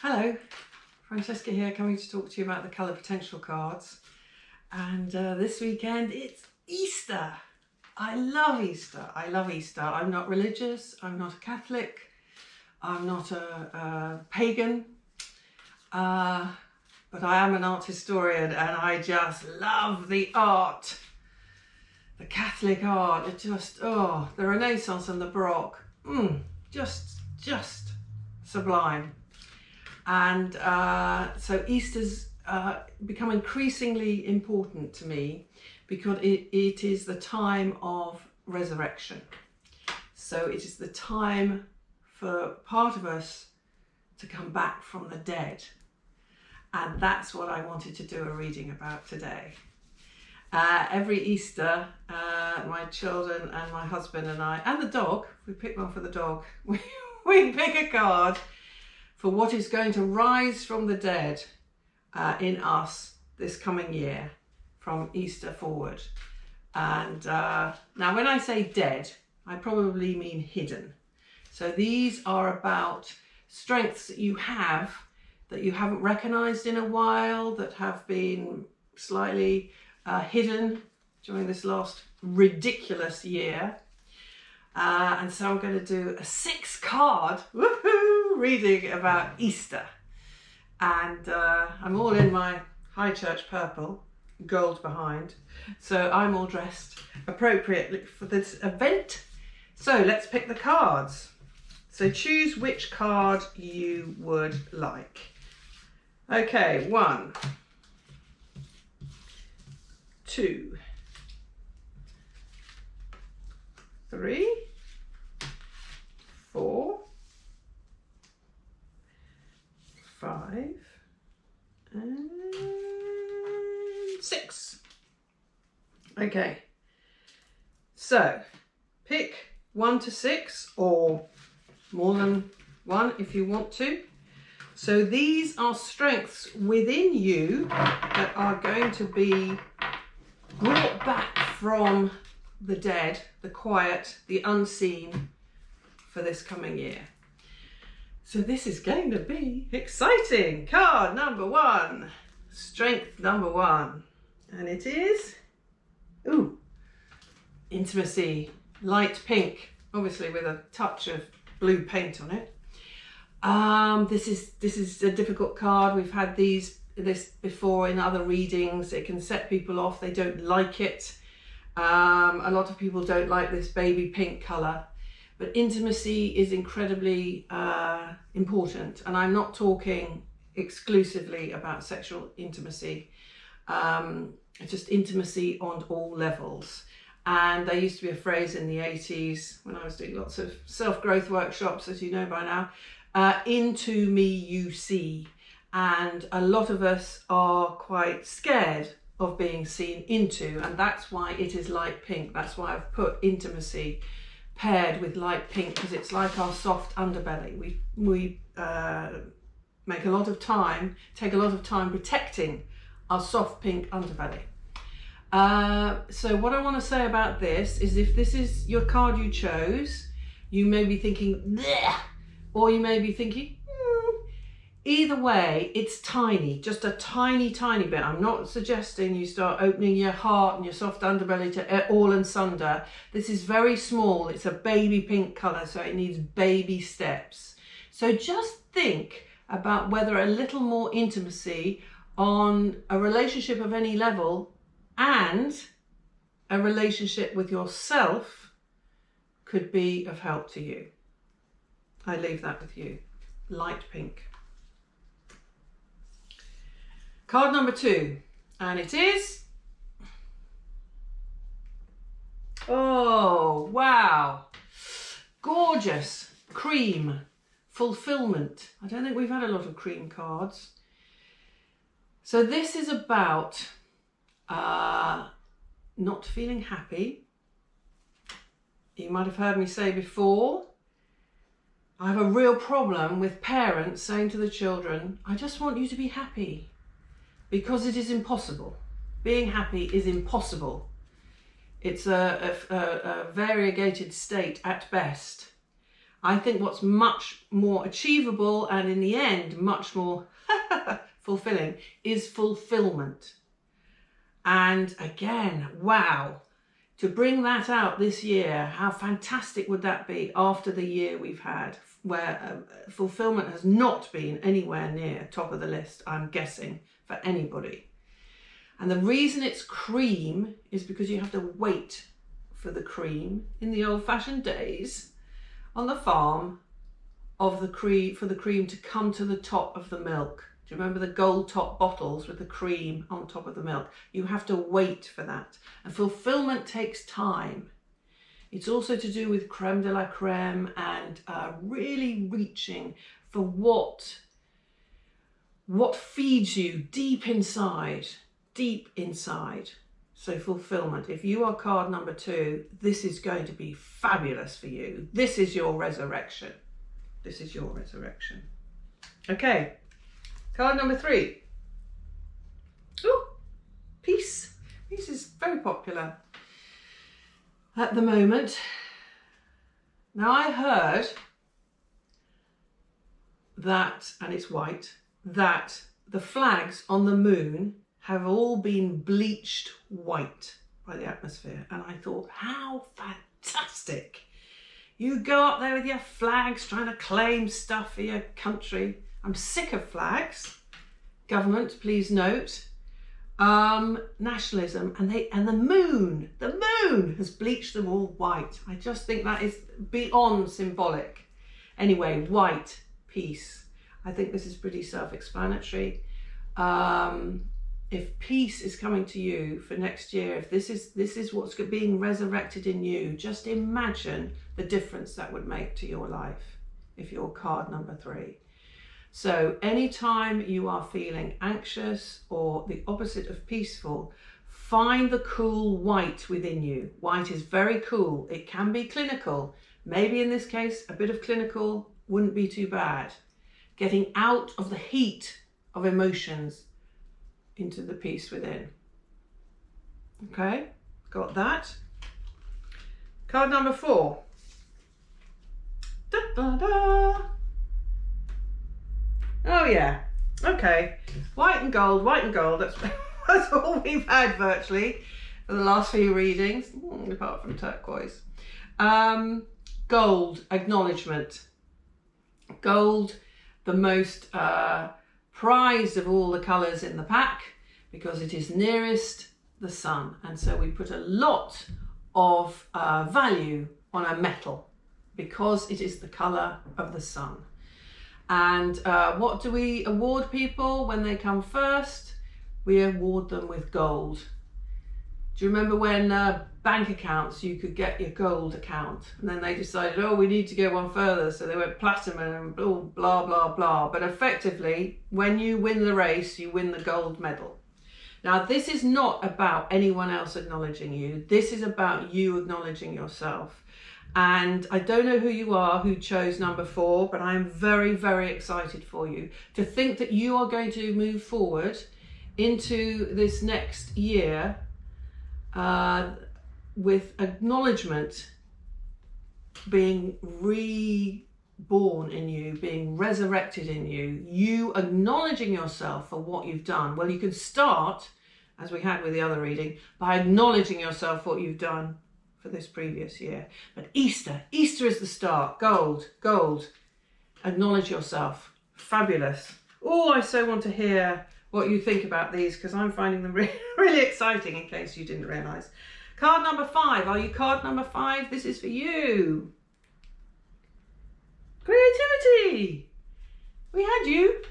Hello, Francesca here, coming to talk to you about the colour potential cards. And this weekend it's Easter. I love Easter. I love Easter. I'm not religious. I'm not a Catholic. I'm not a pagan. But I am an art historian and I just love the art. The Catholic art. It just, the Renaissance and the Baroque. Just sublime. And so Easter's become increasingly important to me because it is the time of resurrection. So it is the time for part of us to come back from the dead. And that's what I wanted to do a reading about today. Every Easter, my children and my husband and I, and the dog, we pick one for the dog, we pick a card for what is going to rise from the dead in us this coming year, from Easter forward. And now when I say dead, I probably mean hidden. So these are about strengths that you haven't recognized in a while, that have been slightly hidden during this last ridiculous year. And so I'm going to do a 6-card reading about Easter. And I'm all in my high church purple, gold behind. So I'm all dressed appropriately for this event. So let's pick the cards. So choose which card you would like. Okay, 1, 2, 3, 4, 5, and 6. Okay, so pick 1 to 6 or more than one if you want to. So these are strengths within you that are going to be brought back from the dead, the quiet, the unseen for this coming year. So this is going to be exciting. Card number 1, strength number 1, and it is, intimacy, light pink, obviously with a touch of blue paint on it. This is a difficult card. We've had this before in other readings. It can set people off. They don't like it. A lot of people don't like this baby pink colour, but intimacy is incredibly important. And I'm not talking exclusively about sexual intimacy, just intimacy on all levels. And there used to be a phrase in the 80s when I was doing lots of self-growth workshops, as you know by now, into me you see. And a lot of us are quite scared of being seen into, and that's why it is light pink. That's why I've put intimacy paired with light pink, because it's like our soft underbelly. We take a lot of time protecting our soft pink underbelly. So what I want to say about this is, if this is your card you chose, you may be thinking, bleh, or you may be thinking, either way, it's tiny, just a tiny bit. I'm not suggesting you start opening your heart and your soft underbelly to all and sunder. This is very small. It's a baby pink colour, so it needs baby steps. So just think about whether a little more intimacy on a relationship of any level and a relationship with yourself could be of help to you. I leave that with you. Light pink. Card number 2, and it is, oh wow, gorgeous, cream, fulfillment. I don't think we've had a lot of cream cards. So this is about not feeling happy. You might have heard me say before, I have a real problem with parents saying to the children, I just want you to be happy. Because it is impossible. Being happy is impossible. It's a variegated state at best. I think what's much more achievable and in the end much more fulfilling is fulfillment. And again, wow, to bring that out this year, how fantastic would that be after the year we've had, where fulfillment has not been anywhere near top of the list, I'm guessing, for anybody. And the reason it's cream is because you have to wait for the cream in the old-fashioned days on the farm for the cream to come to the top of the milk. Do you remember the gold top bottles with the cream on top of the milk? You have to wait for that. And fulfillment takes time. It's also to do with creme de la creme and really reaching for what feeds you deep inside. So fulfillment. If you are card number 2, this is going to be fabulous for you. This is your resurrection. This is your resurrection. Okay, card number 3. Oh, peace. Peace is very popular at the moment. Now I heard that, and it's white, that the flags on the moon have all been bleached white by the atmosphere. And I thought, how fantastic. You go up there with your flags trying to claim stuff for your country. I'm sick of flags. Government, please note. Nationalism, and the moon has bleached them all white. I just think that is beyond symbolic. Anyway, white, peace. I think this is pretty self-explanatory. If peace is coming to you for next year, if this is what's being resurrected in you, just imagine the difference that would make to your life if you're card number 3. So anytime you are feeling anxious or the opposite of peaceful, find the cool white within you. White is very cool. It can be clinical. Maybe in this case, a bit of clinical wouldn't be too bad. Getting out of the heat of emotions into the peace within. Okay, got that. Card number 4. Da, da, da. Oh yeah, okay. White and gold, that's all we've had virtually for the last few readings, apart from turquoise. Gold, acknowledgement. Gold, the most prized of all the colours in the pack because it is nearest the sun, and so we put a lot of value on a metal because it is the colour of the sun. And what do we award people when they come first? We award them with gold. Do you remember when bank accounts, you could get your gold account, and then they decided, oh, we need to go one further, so they went platinum and blah, blah, blah. But effectively, when you win the race, you win the gold medal. Now, this is not about anyone else acknowledging you. This is about you acknowledging yourself. And I don't know who you are who chose number 4, but I am very, very excited for you to think that you are going to move forward into this next year with acknowledgement being reborn in you, being resurrected in you, you acknowledging yourself for what you've done. Well, you can start, as we had with the other reading, by acknowledging yourself what you've done for this previous year. But Easter is the start. Gold, acknowledge yourself. Fabulous. Oh, I so want to hear what you think about these because I'm finding them really exciting, in case you didn't realise. Card number 5. Are you card number 5? This is for you. Creativity. We had you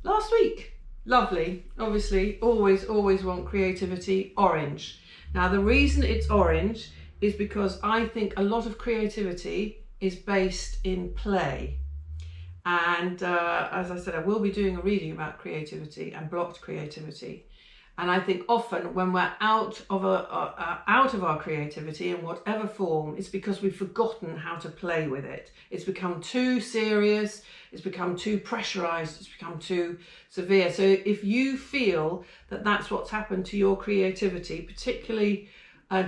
last week. Lovely. Obviously, always want creativity. Orange. Now, the reason it's orange is because I think a lot of creativity is based in play. And as I said, I will be doing a reading about creativity and blocked creativity. And I think often when we're out of our creativity in whatever form, it's because we've forgotten how to play with it. It's become too serious, it's become too pressurized, it's become too severe. So if you feel that that's what's happened to your creativity, particularly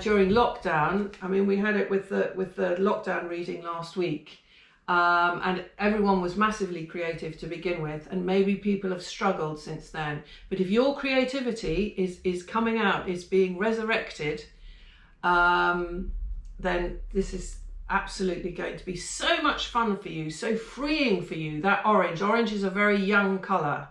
during lockdown, I mean, we had it with the lockdown reading last week. And everyone was massively creative to begin with, and maybe people have struggled since then. But if your creativity is coming out, is being resurrected, then this is absolutely going to be so much fun for you, so freeing for you. That orange is a very young colour.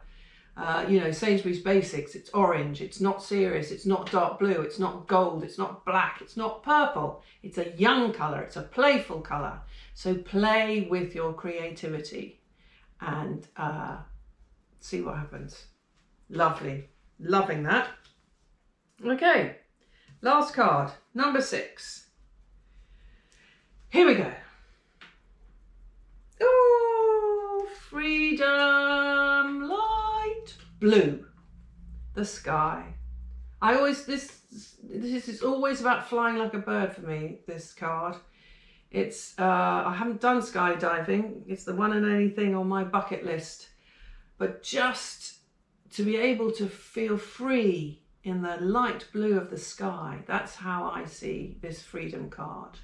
You know, Sainsbury's Basics, it's orange, it's not serious, it's not dark blue, it's not gold, it's not black, it's not purple. It's a young colour, it's a playful colour. So play with your creativity and see what happens. Lovely, loving that. Okay, last card, number 6. Here we go. Oh, freedom, light, blue, the sky. This is always about flying like a bird for me, this card. It's, I haven't done skydiving. It's the one and only thing on my bucket list. But just to be able to feel free in the light blue of the sky, that's how I see this freedom card.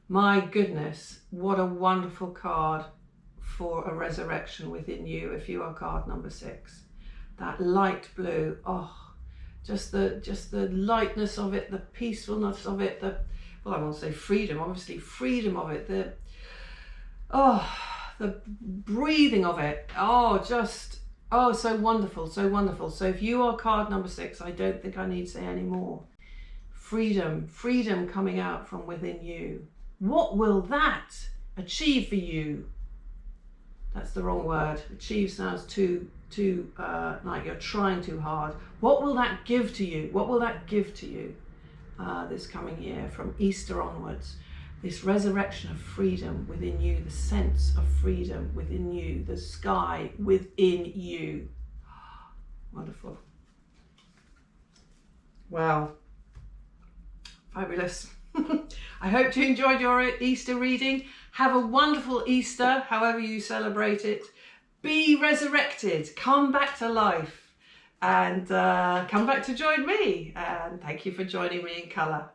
My goodness, what a wonderful card for a resurrection within you if you are card number 6. That light blue, oh, just the lightness of it, the peacefulness of it, well, I won't say freedom, obviously freedom of it, the breathing of it, so wonderful, so wonderful. So if you are card number 6, I don't think I need to say any more. Freedom coming out from within you. What will that achieve for you? That's the wrong word. Achieve sounds too like you're trying too hard. What will that give to you? What will that give to you this coming year from Easter onwards? This resurrection of freedom within you, the sense of freedom within you, the sky within you. Wonderful. Wow. Fabulous. I hope you enjoyed your Easter reading. Have a wonderful Easter, however you celebrate it. Be resurrected. Come back to life and come back to join me. And thank you for joining me in colour.